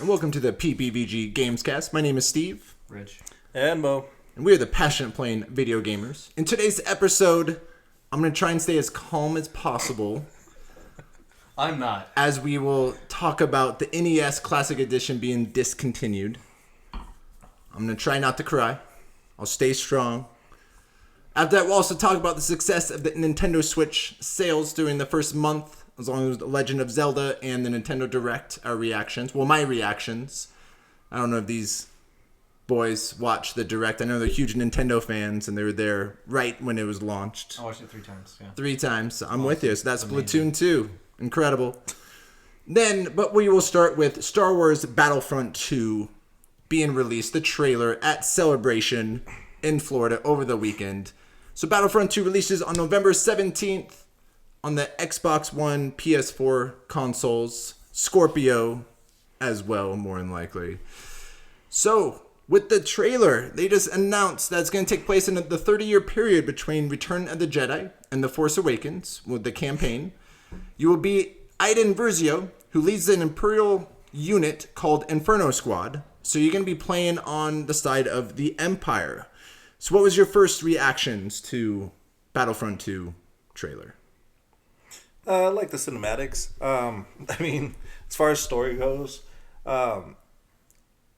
welcome to the PPVG Gamescast. My name is Steve. Rich. And Mo. And we are the passionate playing video gamers. In today's episode, I'm going to try and stay as calm as possible. I'm not. As we will talk about the NES Classic Edition being discontinued. I'm going to try not to cry. I'll stay strong. After that, we'll also talk about the success of the Nintendo Switch sales during the first month, as long as The Legend of Zelda and the Nintendo Direct, our reactions. Well, my reactions. I don't know if these boys watch the Direct. I know they're huge Nintendo fans, and they were there right when it was launched. I watched it 3 times, yeah. 3 times. So I'm with you. So that's Splatoon 2. Incredible. But we will start with Star Wars Battlefront 2 being released, the trailer at Celebration in Florida over the weekend. So Battlefront 2 releases on November 17th on the Xbox One, PS4 consoles, Scorpio as well, more than likely. So with the trailer, they just announced that it's going to take place in the 30-year period between Return of the Jedi and The Force Awakens with the campaign. You will be Iden Versio, who leads an Imperial unit called Inferno Squad. So you're going to be playing on the side of the Empire. So what was your first reactions to Battlefront 2 trailer? I like the cinematics. I mean, as far as story goes,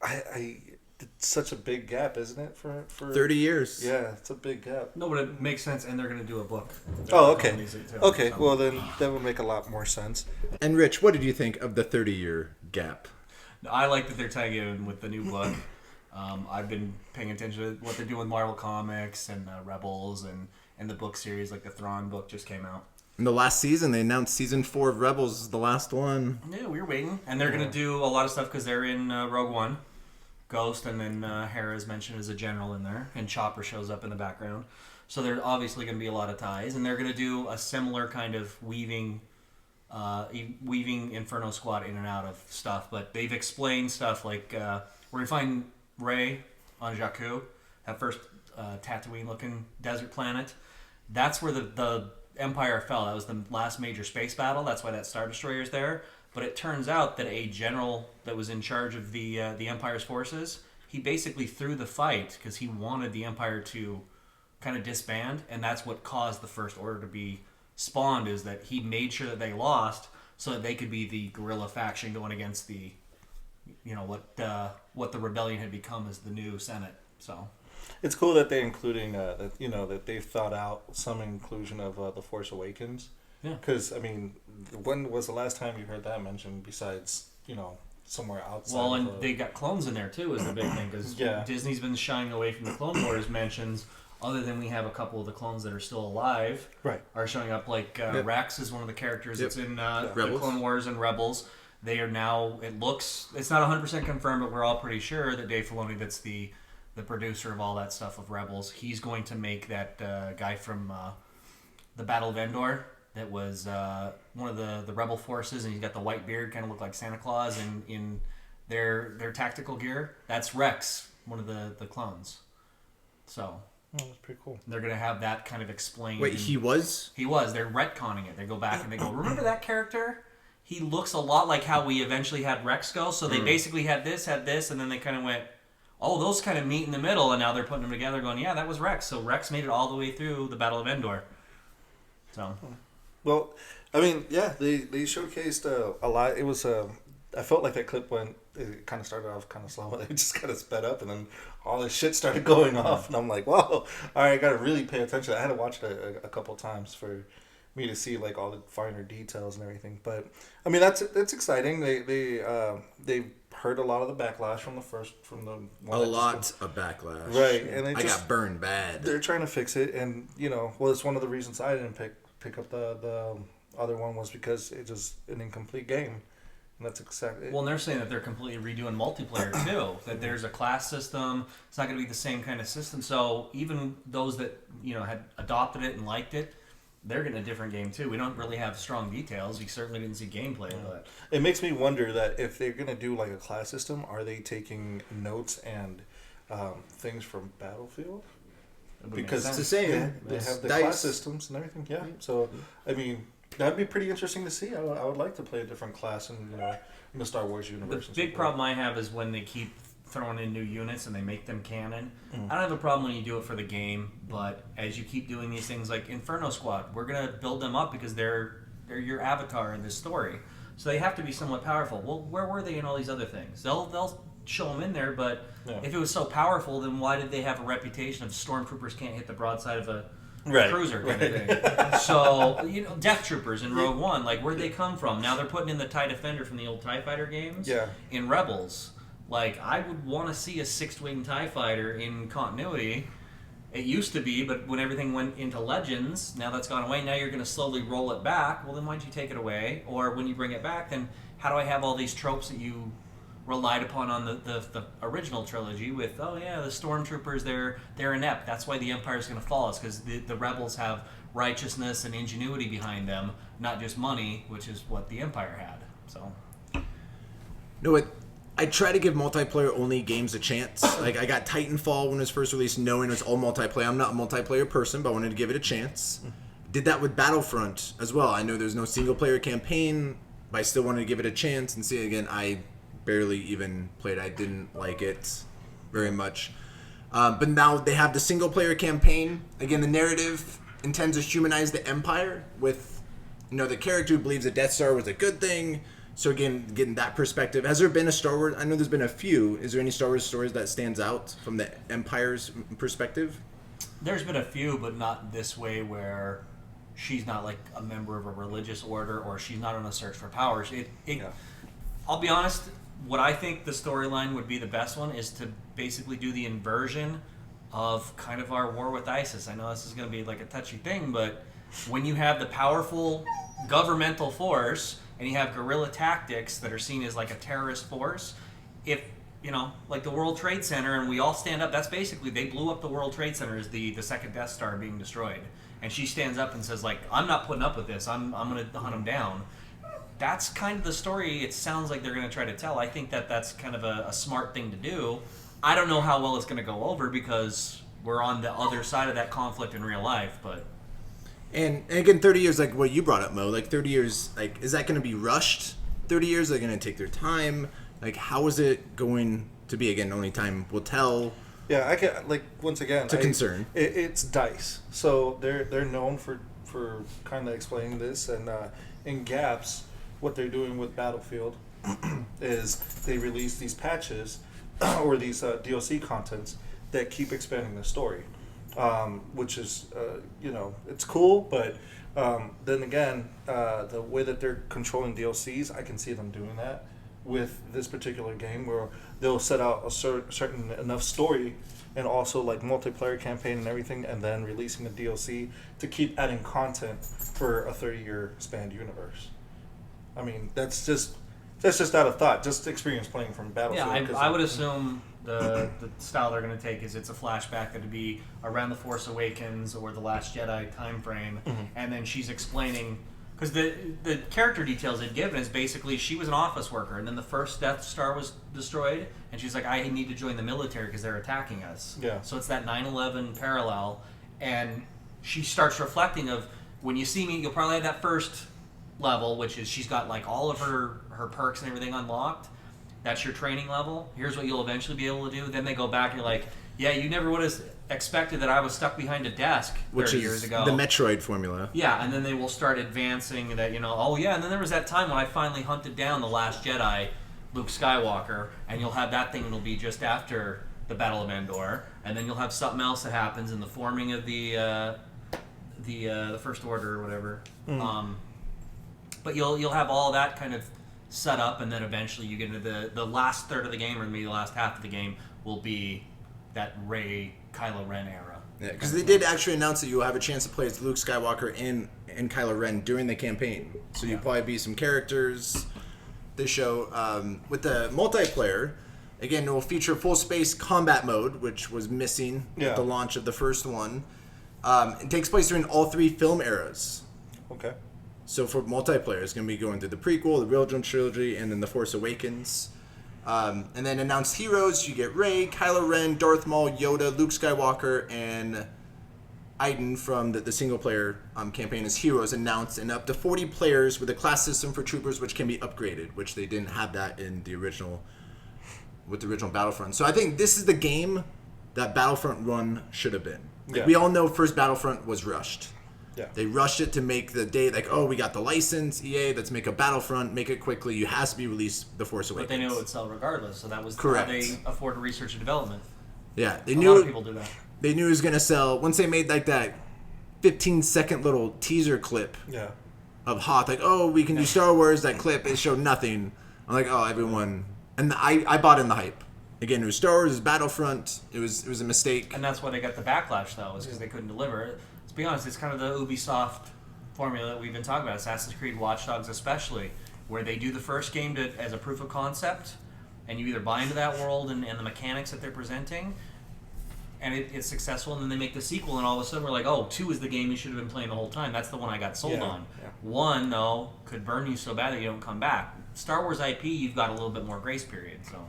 it's such a big gap, isn't it? For 30 years. Yeah, it's a big gap. No, but it makes sense, and they're going to do a book. Oh, okay. Okay, well then that would make a lot more sense. And Rich, what did you think of the 30-year gap? I like that they're tying it in with the new book. I've been paying attention to what they're doing with Marvel Comics and Rebels and the book series, like the Thrawn book just came out. In the last season, they announced season 4 of Rebels is the last one. Yeah, we were waiting. And they're going to do a lot of stuff because they're in Rogue One. Ghost, and then Hera is mentioned as a general in there, and Chopper shows up in the background. So there's obviously going to be a lot of ties, and they're going to do a similar kind of weaving Inferno Squad in and out of stuff. But they've explained stuff like we're going to find Rey on Jakku, that first Tatooine-looking desert planet. That's where the Empire fell. That was the last major space battle. That's why that Star Destroyer is there. But it turns out that a general that was in charge of the Empire's forces, he basically threw the fight because he wanted the Empire to kind of disband, and that's what caused the First Order to be spawned, is that he made sure that they lost so that they could be the guerrilla faction going against the, what the rebellion had become as the new Senate. So it's cool that they're including that they've thought out some inclusion of The Force Awakens. Yeah. Because, I mean, when was the last time you heard that mentioned besides, somewhere outside? Well, and they got clones in there, too, is the big thing. Because Disney's been shying away from the Clone Wars mentions, other than we have a couple of the clones that are still alive. Right. Are showing up, like Rex is one of the characters that's in the Clone Wars and Rebels. They are now, it's not 100% confirmed, but we're all pretty sure that Dave Filoni, that's the producer of all that stuff of Rebels, he's going to make that guy from the Battle of Endor that was one of the rebel forces, and he's got the white beard, kind of look like Santa Claus in their tactical gear. That's Rex, one of the clones. So that's pretty cool. They're going to have that kind of explained. Wait, he was? He was. They're retconning it. They go back and they go, remember that character? He looks a lot like how we eventually had Rex go. So they basically had this, and then they kind of went, oh, those kind of meet in the middle, and now they're putting them together going, yeah, that was Rex. So Rex made it all the way through the Battle of Endor. So... Well, I mean, yeah, they showcased a lot. It was I felt like that clip it kind of started off kind of slow, and it just kind of sped up, and then all this shit started going off, and I'm like, whoa, all right, I got to really pay attention. I had to watch it a couple times for me to see like all the finer details and everything. But I mean, that's exciting. They heard a lot of the backlash from the one of backlash, right? And I got burned bad. They're trying to fix it, and it's one of the reasons I didn't pick up the other one was because it's just an incomplete game, and that's exactly. Well, and they're saying that they're completely redoing multiplayer too. That there's a class system. It's not going to be the same kind of system. So even those that had adopted it and liked it, they're getting a different game too. We don't really have strong details. We certainly didn't see gameplay, but it makes me wonder that if they're going to do like a class system, are they taking notes and things from Battlefield? Because it's the same. Yeah, they have the class systems and everything. Yeah. So, I mean, That'd be pretty interesting to see. I would like to play a different class in the Star Wars universe. The big problem I have is when they keep throwing in new units and they make them canon. I don't have a problem when you do it for the game, but as you keep doing these things like Inferno Squad, we're gonna build them up because they're your avatar in this story, so they have to be somewhat powerful. Well, where were they in all these other things? They'll show them in there, but if it was so powerful, then why did they have a reputation of stormtroopers can't hit the broadside of a cruiser kind of thing? So, Death Troopers in Rogue One, like, where'd they come from? Now they're putting in the TIE Defender from the old TIE Fighter games in Rebels. Like, I would want to see a six-wing TIE Fighter in continuity. It used to be, but when everything went into Legends, now that's gone away, now you're going to slowly roll it back. Well, then why'd you take it away? Or when you bring it back, then how do I have all these tropes that you relied upon on the original trilogy with, the stormtroopers, they're inept. That's why the Empire's going to fall, is because the rebels have righteousness and ingenuity behind them, not just money, which is what the Empire had. So, I try to give multiplayer-only games a chance. Like, I got Titanfall when it was first released, knowing it was all multiplayer. I'm not a multiplayer person, but I wanted to give it a chance. Did that with Battlefront as well. I know there's no single-player campaign, but I still wanted to give it a chance and see it again. I barely even played. I didn't like it very much. But now they have the single-player campaign. Again, the narrative intends to humanize the Empire with, the character who believes the Death Star was a good thing. So again, getting that perspective. Has there been a Star Wars? I know there's been a few. Is there any Star Wars stories that stands out from the Empire's perspective? There's been a few, but not this way where she's not like a member of a religious order or she's not on a search for power. I'll be honest, what I think the storyline would be the best one is to basically do the inversion of kind of our war with ISIS. I know this is going to be like a touchy thing, but when you have the powerful governmental force and you have guerrilla tactics that are seen as like a terrorist force, if, like the World Trade Center, and we all stand up, that's basically, they blew up the World Trade Center as the second Death Star being destroyed. And she stands up and says, like, I'm not putting up with this. I'm going to hunt them down. That's kind of the story it sounds like they're going to try to tell. I think that's kind of a smart thing to do. I don't know how well it's going to go over because we're on the other side of that conflict in real life, but... And again, 30 years, like what you brought up, Mo, like 30 years, like, is that going to be rushed? 30 years, are they going to take their time? Like, how is it going to be? Again, only time will tell. Yeah, I can, like, once again... It's a concern. It's DICE. So they're known for kind of explaining this. And in Gaps, what they're doing with Battlefield is they release these patches or these DLC contents that keep expanding the story. Which is, it's cool, but then again, the way that they're controlling DLCs, I can see them doing that with this particular game where they'll set out a certain enough story and also like multiplayer campaign and everything, and then releasing a DLC to keep adding content for a 30-year spanned universe. I mean, that's just out of thought, just experience playing from Battlefield. Yeah, I would assume the style they're going to take is it's a flashback that would be around The Force Awakens or The Last Jedi time frame, and then she's explaining, because the character details they'd given is basically she was an office worker, and then the first Death Star was destroyed, and she's like, I need to join the military because they're attacking us. Yeah. So it's that 9/11 parallel, and she starts reflecting of, when you see me, you'll probably have that first level, which is she's got like all of her perks and everything unlocked. That's your training level. Here's what you'll eventually be able to do. Then they go back and you're like, yeah, you never would have expected that I was stuck behind a desk 30 years ago. The Metroid formula. Yeah, and then they will start advancing that, and then there was that time when I finally hunted down the Last Jedi, Luke Skywalker, and you'll have that thing that'll be just after the Battle of Endor, and then you'll have something else that happens in the forming of the First Order or whatever. But you'll have all that kind of set up, and then eventually you get into the last third of the game, or maybe the last half of the game, will be that Rey, Kylo Ren era. Yeah, because they did actually announce that you'll have a chance to play as Luke Skywalker and Kylo Ren during the campaign. So you'll probably be some characters they show. With the multiplayer, again, it will feature full space combat mode, which was missing at the launch of the first one. It takes place during all three film eras. Okay. So for multiplayer, it's going to be going through the prequel, the original trilogy, and then The Force Awakens. And then announced heroes, you get Rey, Kylo Ren, Darth Maul, Yoda, Luke Skywalker, and Aiden from the single player campaign as heroes announced, and up to 40 players with a class system for troopers, which can be upgraded, which they didn't have that in the original Battlefront. So I think this is the game that Battlefront 1 should have been. Like, we all know first Battlefront was rushed. Yeah. They rushed it to make the day like, oh, we got the license, EA, let's make a Battlefront, make it quickly. You has to be released The Force Awakens. But they knew it would sell regardless, so that was correct. how they afforded research and development. Yeah, A lot of people do that. They knew it was going to sell. Once they made like that 15-second little teaser clip of Hoth, like, oh, we can do Star Wars, that clip, it showed nothing. I'm like, oh, everyone. And I bought in the hype. Again, it was Star Wars, it was Battlefront, it was a mistake. And that's why they got the backlash, though, is because they couldn't deliver. Let's be honest, it's kind of the Ubisoft formula that we've been talking about, Assassin's Creed, Watch Dogs especially, where they do the first game as a proof of concept, and you either buy into that world and the mechanics that they're presenting, and it's successful, and then they make the sequel, and all of a sudden we're like, oh, 2 is the game you should have been playing the whole time. That's the one I got sold on. Yeah. 1, though, could burn you so bad that you don't come back. Star Wars IP, you've got a little bit more grace period, so...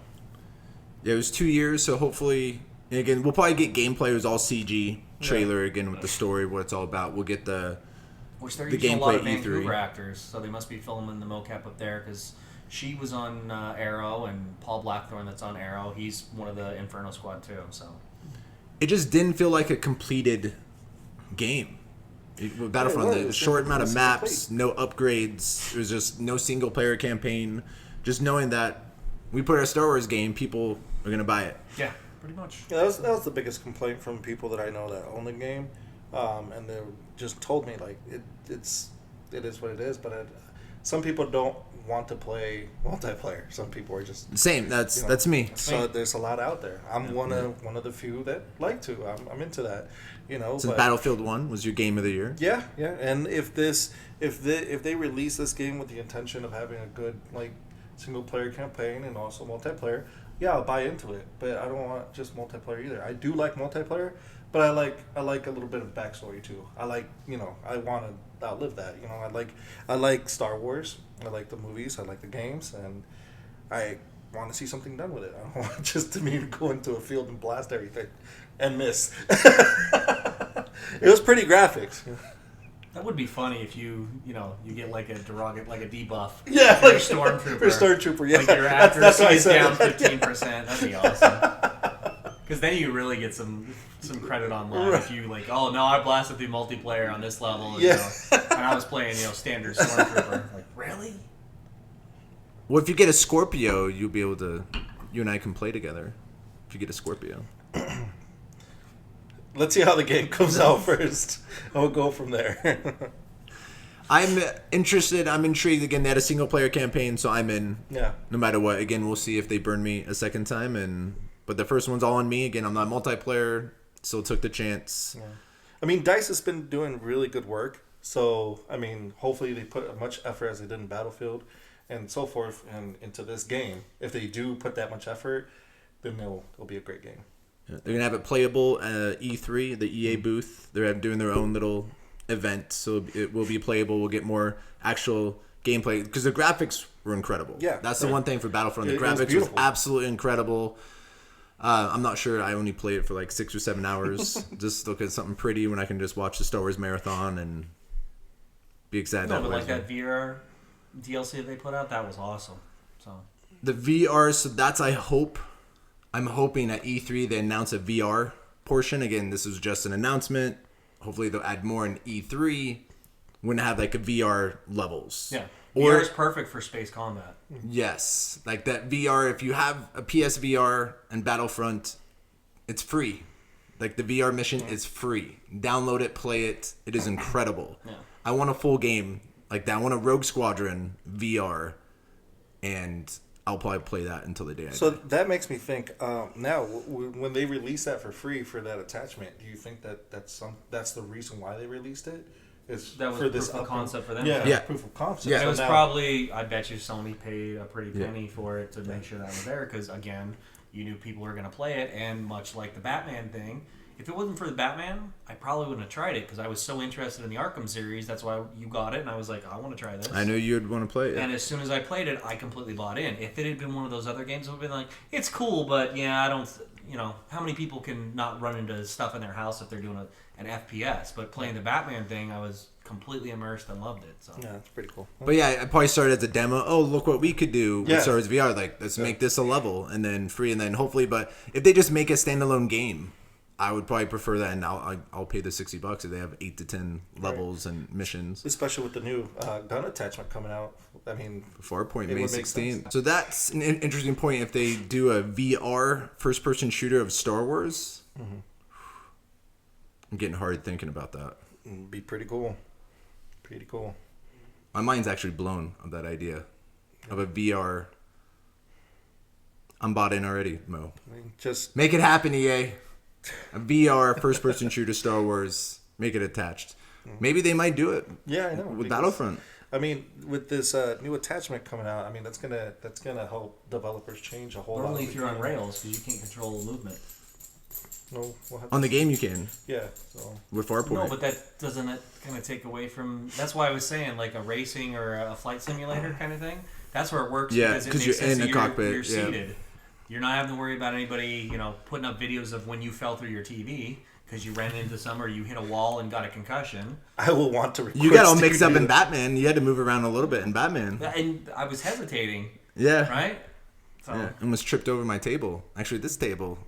Yeah, it was 2 years, so hopefully... And again, we'll probably get gameplay. It was all CG trailer, again, with the story, what it's all about. We'll get the which they're the using gameplay a lot of E3. Vancouver actors, so they must be filming the mocap up there, because she was on Arrow, and Paul Blackthorne that's on Arrow, he's one of the Inferno Squad, too, so... It just didn't feel like a completed game. Battlefront, the short amount of maps, no upgrades. It was just no single-player campaign. Just knowing that we put our Star Wars game, people are going to buy it. Yeah, pretty much. Yeah, that was the biggest complaint from people that I know that own the game, and they just told me like it is what it is. But some people don't want to play multiplayer. Some people are just same. That's me. So there's a lot out there. I'm one of the few that like to. I'm into that. Since Battlefield 1 was your game of the year. Yeah. And if they release this game with the intention of having a good like single player campaign and also multiplayer, yeah, I'll buy into it. But I don't want just multiplayer either. I do like multiplayer, but I like a little bit of backstory too. I like I want to outlive that. I like Star Wars. I like the movies. I like the games, and I want to see something done with it. I don't want just me to go into a field and blast everything and miss. It was pretty graphics. That would be funny if you get like a debuff. Yeah, for your stormtrooper. For stormtrooper, yeah. Like your accuracy is down 15%. That'd be awesome. Because then you really get some credit online. Right. If you like, oh no, I blasted through multiplayer on this level. And, and I was playing standard stormtrooper. Like really? Well, if you get a Scorpio, you'll be able to. You and I can play together. If you get a Scorpio. Let's see how the game comes out first. And we'll go from there. I'm interested. I'm intrigued. Again, they had a single-player campaign, so I'm in. Yeah. No matter what. Again, we'll see if they burn me a second time. But the first one's all on me. Again, I'm not multiplayer. Still took the chance. Yeah. I mean, DICE has been doing really good work. So, I mean, hopefully they put as much effort as they did in Battlefield and so forth and into this game. If they do put that much effort, then it'll be a great game. They're going to have it playable at E3, the EA booth. They're doing their own little event, so it will be playable. We'll get more actual gameplay, because the graphics were incredible. Yeah. That's the one thing for Battlefront. The graphics was absolutely incredible. I'm not sure. I only played it for like 6 or 7 hours. Just look at something pretty when I can just watch the Star Wars marathon and be excited. No, but like that VR DLC that they put out, that was awesome. So the VR, so that's I'm hoping at E3 they announce a VR portion. Again, this is just an announcement. Hopefully they'll add more in E3. When they have like a VR levels. Yeah. VR is perfect for space combat. Yes. Like that VR, if you have a PSVR and Battlefront, it's free. Like the VR mission is free. Download it, play it. It is incredible. Yeah. I want a full game like that. I want a Rogue Squadron VR, and I'll probably play that until the day I die. So that makes me think. Now, when they release that for free for that attachment, do you think that's the reason why they released it? That was for proof of concept for them. Yeah, proof of concept. Yeah, it was probably. I bet you Sony paid a pretty penny for it to make sure that was there, because again, you knew people were going to play it, and much like the Batman thing, if it wasn't for the Batman, I probably wouldn't have tried it, because I was so interested in the Arkham series. That's why you got it, and I was like, I want to try this. I knew you'd want to play it. And as soon as I played it, I completely bought in. If it had been one of those other games, I would have been like, it's cool, but yeah, I don't. How many people can not run into stuff in their house if they're doing an FPS. But playing the Batman thing, I was completely immersed and loved it. So Yeah, it's pretty cool. But yeah, I probably started as a demo. Oh, look what we could do Yeah. with Star Wars VR. Like, let's make this a level and then free, and then hopefully. But if they just make a standalone game, I would probably prefer that, and I'll pay the $60 if they have 8 to 10 levels and missions. Especially with the new gun attachment coming out. I mean, Farpoint it May would make 16th. sense. So that's an interesting point. If they do a VR first-person shooter of Star Wars, I'm getting hard thinking about that. it'd be pretty cool. Pretty cool. My mind's actually blown of that idea of a VR. I'm bought in already, Mo. I mean, just Make it happen, EA. A VR first-person shooter Star Wars. Make it attached. Maybe they might do it yeah, I know. with because- Battlefront. I mean, with this new attachment coming out, I mean that's gonna help developers change a whole but lot. only of if the you're on game. rails because you can't control movement. No, we'll have On to the game, you can yeah. So with Farpoint. No, but that doesn't kind of take away from. That's why I was saying like a racing or a flight simulator kind of thing. That's where it works. Yeah, because it 'cause makes you're sense in that the cockpit, You're yeah. seated. You're not having to worry about anybody, putting up videos of when you fell through your TV because you ran into some or you hit a wall and got a concussion. I will want to. You got all request mixed you up do in that. Batman. You had to move around a little bit in Batman. And I was hesitating, Yeah. right? So Yeah. Almost tripped over my table. Actually, this table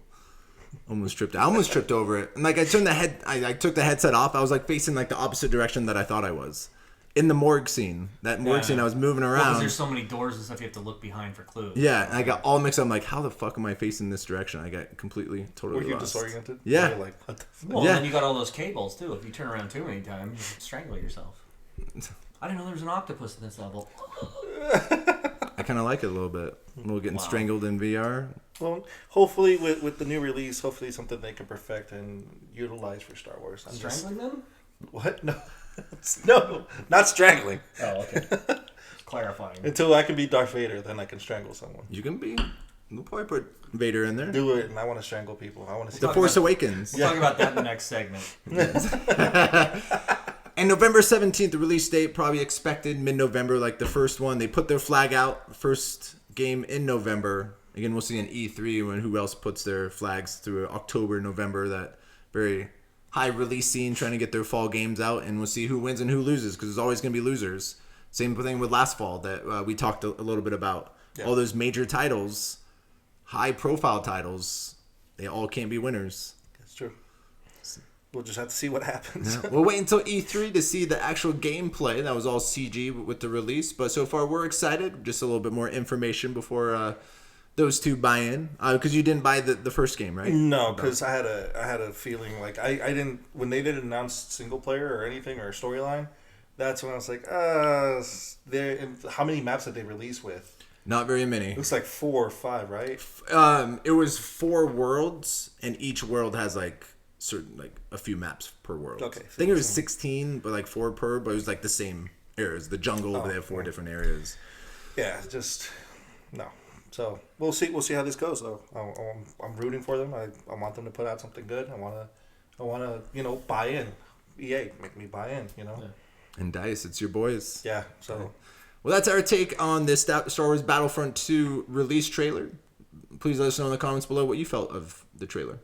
almost tripped. I almost tripped over it. And like I turned the head. I took the headset off. I was like facing like the opposite direction that I thought I was. In the morgue scene. That morgue scene, I was moving because around. there's so many doors and stuff you have to look behind for clues. Yeah, and I got all mixed up. I'm like, how the fuck am I facing this direction? I got completely, totally Were you lost. disoriented? Yeah. You're like, what the fuck? Well, Yeah. then you got all those cables too. If you turn around too many times, you strangle yourself. I didn't know there was an octopus in this level. I kind of like it a little bit. A little getting Wow. strangled in VR. Well, hopefully with the new release, hopefully something they can perfect and utilize for Star Wars. I'm just- Strangling them? what? No, no, not strangling. Oh, okay. Clarifying. Until I can be Darth Vader, then I can strangle someone. You can be. We'll probably put Vader in there. Do it, and I want to strangle people. I want to see. The talk Force about- Awakens. We'll talk about that in the next segment. And November 17th, the release date, probably expected mid-November, like the first one. They put their flag out, first game in November. Again, we'll see an E3 when who else puts their flags through October, November, that very high release scene, trying to get their fall games out. And we'll see who wins and who loses, because there's always going to be losers. Same thing with last fall that we talked a little bit about. Yeah. All those major titles, high-profile titles, they all can't be winners. That's true. We'll just have to see what happens. Yeah. We'll wait until E3 to see the actual gameplay. That was all CG with the release. But so far, we're excited. Just a little bit more information before those two buy in. Because you didn't buy the first game, right? No, because I had a feeling like I didn't when they didn't announce single player or anything or storyline. That's when I was like, how many maps did they release with? Not very many. It was like 4 or 5, right? It was 4 worlds, and each world has like certain like a few maps per world. Okay. I think it was 16, but like 4 per. But it was like the same areas. The jungle, they have 4 different areas. Yeah, just no. So we'll see. We'll see how this goes, though. I'm rooting for them. I want them to put out something good. I wanna buy in. EA, make me buy in. Yeah. And DICE, it's your boys. Yeah. So Well, that's our take on this Star Wars Battlefront 2 release trailer. Please let us know in the comments below what you felt of the trailer.